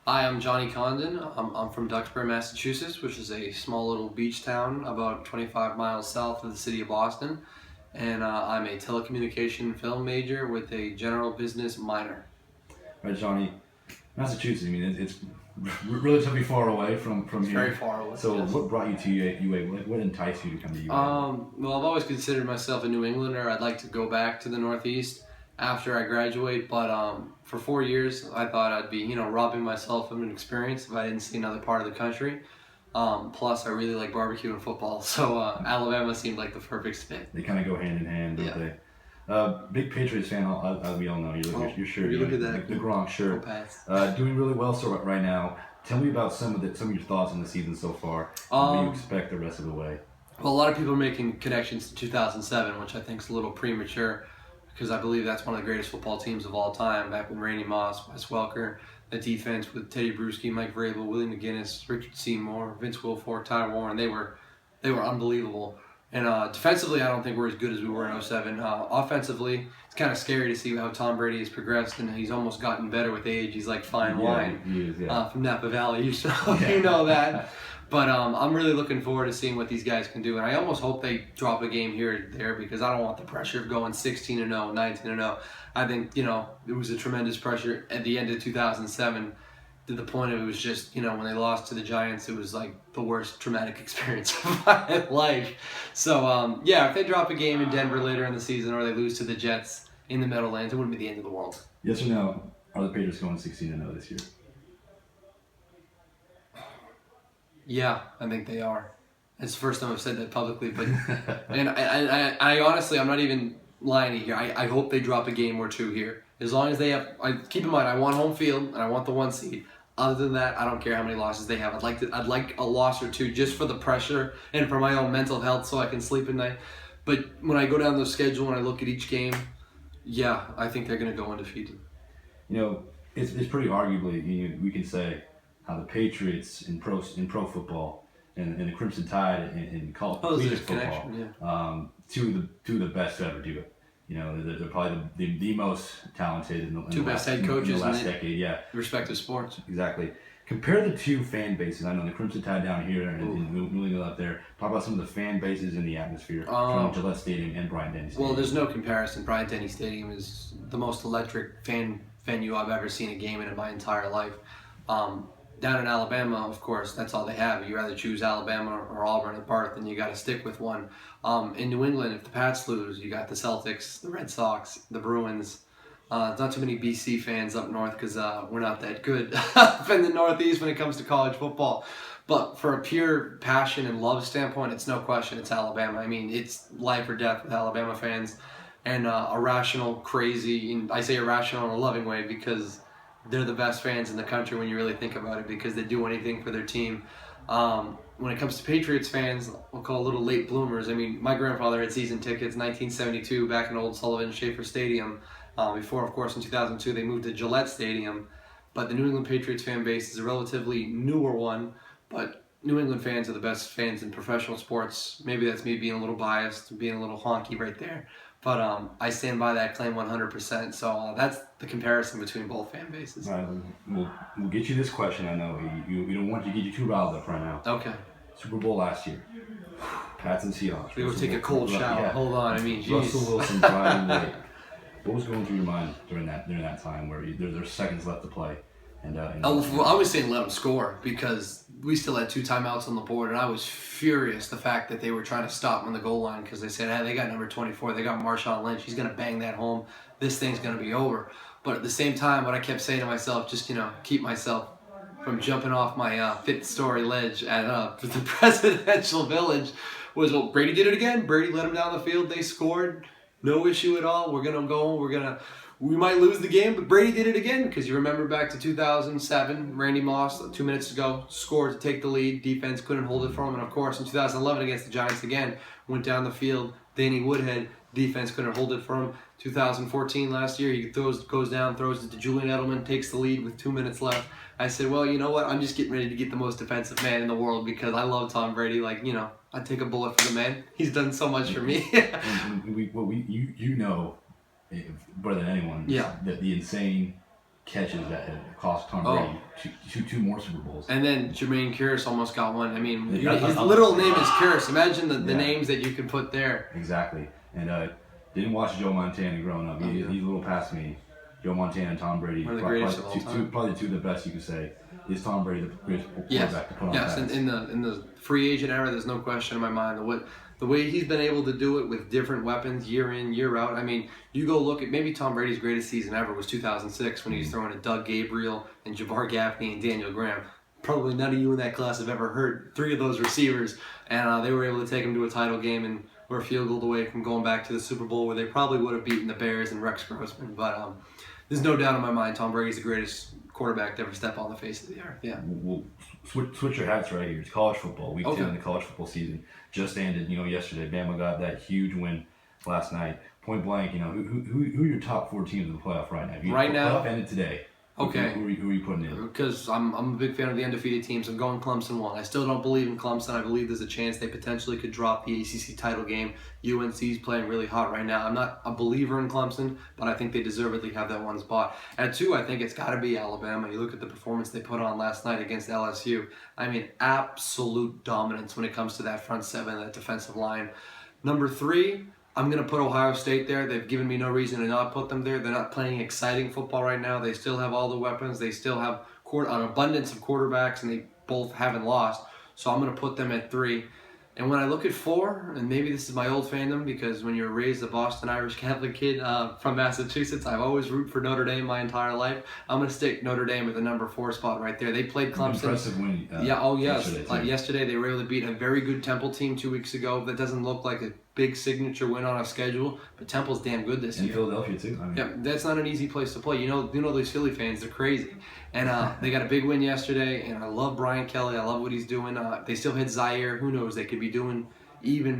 Hi, I'm Johnny Congdon. I'm from Duxbury, Massachusetts, which is a small little beach town about 25 miles south of the city of Boston. And I'm a telecommunication film major with a general business minor. Right, Johnny. Massachusetts. I mean, it's relatively far away from It's very here. far away, So, yes. what brought you to UA? What enticed you to come to UA? Well, I've always considered myself a New Englander. I'd like to go back to the Northeast after I graduate, but for 4 years, I thought I'd be, robbing myself of an experience if I didn't see another part of the country. Plus, I really like barbecue and football, so Alabama seemed like the perfect fit. They kind of go hand in hand, don't Yeah. they? Big Patriots fan. We all know your shirt. You look at that. The Gronk shirt. Go Pats. Doing really well so right now. Tell me about some of your thoughts on the season so far. And what you expect the rest of the way. Well, a lot of people are making connections to 2007, which I think is a little premature because I believe that's one of the greatest football teams of all time. Back when Randy Moss, Wes Welker, the defense with Teddy Bruschi, Mike Vrabel, Willie McGinnis, Richard Seymour, Vince Wilfork, Ty Warren, they were unbelievable. And defensively, I don't think we're as good as we were in 07. Offensively, it's kind of scary to see how Tom Brady has progressed, and he's almost gotten better with age. He's like fine wine He is, yeah. from Napa Valley. You know that. But I'm really looking forward to seeing what these guys can do. And I almost hope they drop a game here or there because I don't want the pressure of going 16-0, 19-0. I think, it was a tremendous pressure at the end of 2007 to the point of it was just, when they lost to the Giants, it was like the worst traumatic experience of my life. So, if they drop a game in Denver later in the season or they lose to the Jets in the Meadowlands, it wouldn't be the end of the world. Yes or no? Are the Patriots going 16-0 this year? Yeah, I think they are. It's the first time I've said that publicly, but and I honestly, I'm not even lying here. I hope they drop a game or two here. As long as they have, keep in mind, I want home field and I want the 1 seed. Other than that, I don't care how many losses they have. I'd like a loss or two just for the pressure and for my own mental health, so I can sleep at night. But when I go down the schedule and I look at each game, yeah, I think they're going to go undefeated. It's pretty arguably we can say how the Patriots in pro football and the Crimson Tide in college collegiate football, two of the best to ever do it. They're probably the most talented in the two best head coaches in the last decade. Yeah, respective sports. Exactly. Compare the two fan bases. I know the Crimson Tide down here and New England up there. Talk about some of the fan bases in the atmosphere from Gillette Stadium and Bryant-Denny Stadium. Well, there's no comparison. Bryant-Denny Stadium is the most electric fan venue I've ever seen a game in my entire life. Down in Alabama, of course, that's all they have. You rather choose Alabama or Auburn at birth, and you got to stick with one. In New England, if the Pats lose, you got the Celtics, the Red Sox, the Bruins. Not too many BC fans up north because we're not that good up in the Northeast when it comes to college football. But for a pure passion and love standpoint, it's no question it's Alabama. I mean, it's life or death with Alabama fans. And irrational, crazy, and I say irrational in a loving way because they're the best fans in the country when you really think about it because they do anything for their team. When it comes to Patriots fans, we'll call little late bloomers. I mean, my grandfather had season tickets 1972 back in Old Sullivan Schaefer Stadium. Before, of course, in 2002, they moved to Gillette Stadium. But the New England Patriots fan base is a relatively newer one. But New England fans are the best fans in professional sports. Maybe that's me being a little biased, being a little honky right there. But I stand by that claim 100%. So that's the comparison between both fan bases. All right, we'll get you this question. I know we don't want to get you too riled up right now. Okay. Super Bowl last year. Pats and Seahawks. We go take a cold shower. Yeah. Hold on. I mean, geez. Russell Wilson driving late. What was going through your mind during that time where there's seconds left to play? I was saying let them score because we still had 2 timeouts on the board, and I was furious the fact that they were trying to stop on the goal line because they said, hey, they got number 24, they got Marshawn Lynch, he's going to bang that home, this thing's going to be over. But at the same time, what I kept saying to myself, just, keep myself from jumping off my 5th-story ledge at the presidential village was, well, Brady did it again. Brady led them down the field, they scored, no issue at all, we're going to go, we might lose the game, but Brady did it again because you remember back to 2007, Randy Moss, 2 minutes ago, scored to take the lead. Defense couldn't hold it for him. And, of course, in 2011 against the Giants again, went down the field. Danny Woodhead, defense couldn't hold it for him. 2014 last year, he goes down, throws it to Julian Edelman, takes the lead with 2 minutes left. I said, well, you know what? I'm just getting ready to get the most defensive man in the world because I love Tom Brady. I'd take a bullet for the man. He's done so much for me. You know better than anyone, that the insane catches that had cost Tom Brady two more Super Bowls. And then Jermaine Kearse almost got one. I mean, Yeah, his literal name is Kearse. Imagine the names that you can put there. Exactly. And didn't watch Joe Montana growing up. He's a little past me. Joe Montana and Tom Brady. One of the greatest of all time. Probably two of the best you could say. Is Tom Brady the greatest quarterback to put on pass? Yes, in the free agent era, there's no question in my mind. The way he's been able to do it with different weapons year in, year out. I mean, you go look at maybe Tom Brady's greatest season ever was 2006 when he was throwing to Doug Gabriel and Jabbar Gaffney and Daniel Graham. Probably none of you in that class have ever heard three of those receivers, and they were able to take him to a title game and were a field goal away from going back to the Super Bowl where they probably would have beaten the Bears and Rex Grossman. But there's no doubt in my mind Tom Brady's the greatest quarterback to ever step on the face of the earth. Yeah. We'll switch your hats right here. It's college football. Week 10 of the college football season just ended. Yesterday, Bama got that huge win last night. Point blank, who are your top 4 teams in the playoff right now? Right now, playoff ended today. Okay. Who are you putting in? Because I'm a big fan of the undefeated teams. I'm going Clemson 1. I still don't believe in Clemson. I believe there's a chance they potentially could drop the ACC title game. UNC's playing really hot right now. I'm not a believer in Clemson, but I think they deservedly have that one spot. At 2, I think it's got to be Alabama. You look at the performance they put on last night against LSU. I mean, absolute dominance when it comes to that front 7, that defensive line. Number 3, I'm going to put Ohio State there. They've given me no reason to not put them there. They're not playing exciting football right now. They still have all the weapons. They still have an abundance of quarterbacks, and they both haven't lost. So I'm going to put them at 3. And when I look at 4, and maybe this is my old fandom, because when you're raised a Boston Irish Catholic kid from Massachusetts, I've always rooted for Notre Dame my entire life. I'm going to stick Notre Dame at the number 4 spot right there. They played Clemson. Impressive win. Yesterday they were able to beat a very good Temple team 2 weeks ago. That doesn't look like a big signature win on a schedule, but Temple's damn good this year. In Philadelphia too. Yeah, that's not an easy place to play. You know these Philly fans, they're crazy. And they got a big win yesterday, and I love Brian Kelly. I love what he's doing. They still hit Zaire. Who knows? They could be doing even